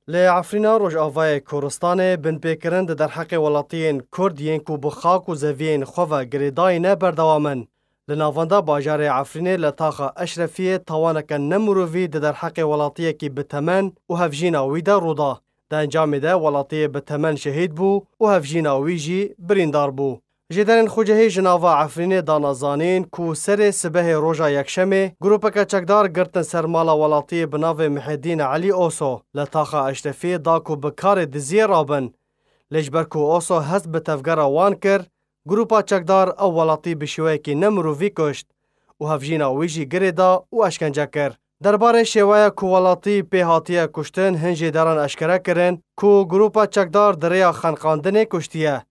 لعفرينا روجاوای کوردستان بن پیکرند در حق ولاتین کردین کو بخاک و زوین خواه گریداین بردوامن. لناواندا باجار عفرینه لطاقه اشرفیه توانک نمروی در حق ولاتیه کی بتمن و هفجینا ویدا رودا. در انجام ده ولاتیه بتمن شهید بو و هفجینا ویجی بریندار بو. جدرن خوجهی جناوا عفرینه دانازانین کو سر سبه روژا یکشمه گروپک چکدار گرتن سرمالا ولاتی بناو محدین علی اوسو لطاقه اشرفی دا کو بکار دزی رابن لجبر کو اوسو هست به تفگر وان کر گروپا چکدار او ولاتی بشوه کی نمروی کشت و هفجینا ویجی گریدا و اشکنجه کر. درباره شوایه کو ولاتی پیهاتیه کشتن هنجی دران اشکره کرن کو گروپا چکدار دریا خانقاندنه کشتیه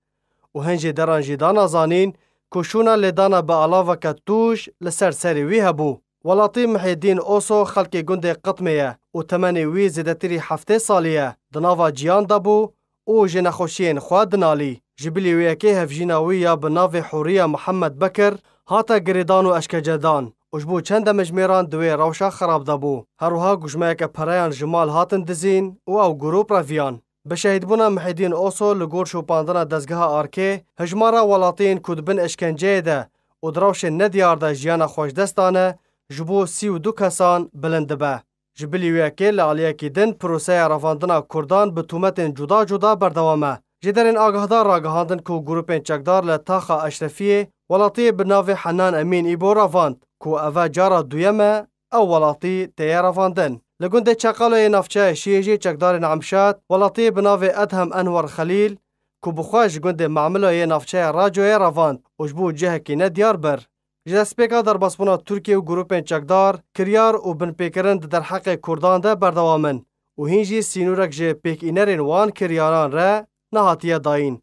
و هنجی دران جیدان ازانین کشونا لدانا به علاوه که توش لسر سری وی هبو. ولاتی محیدین اوسو خلق گنده قطمیه و تمنی وی زیدتری 7 سالیه دناوا جیان دابو و جنخوشین خواه دنالی. جبلی ویکی هفجیناوی یا بناو حوریه محمد بکر هاتا گریدان و اشکجدان. وجبو چند مجمیران دوی روشا خراب دابو. هروها گوشمه که پرایان جمال هاتن دزین و او گروپ رویان. به شهید بونا محیدین اوسو لگور شوپاندنا دزگاه آرکه هجمارا ولاتین کدبن اشکنجه ده و دروش ندیار ده جیانا خوش دستانه جبو 32 کسان بلند به. جبلی ویکی لعلیه کی دن پروسه رفاندنا کردان به تومتین جدا جدا بردوامه. جدرین آگاهدار راگهاندن کو گروپین چکدار لطاقه اشرفیه ولاتی بناو حنان امین ایبو رفاند کو اوه جارا دویمه او ولاتی تیه رفاندن. لگونده چقالوی نافچه شیجی چکدار نعمشاد ولاتی بناو ادهم انور خلیل کو بخواش گونده معاملوی نافچه راجوی رواند وجبو جه کی ندیار بر. جدسپیکا در باسپونا ترکیه و گروپین چکدار کریار و بن پیکرند در حق کردان ده بردوامن و هینجی سینورک جه پیک اینرین وان کریاران را نهاتیه داین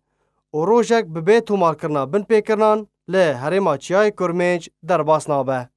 و روژک ببیت و مارکرنا بن پیکرنان له هرما چیای کرمنج در باسنابه.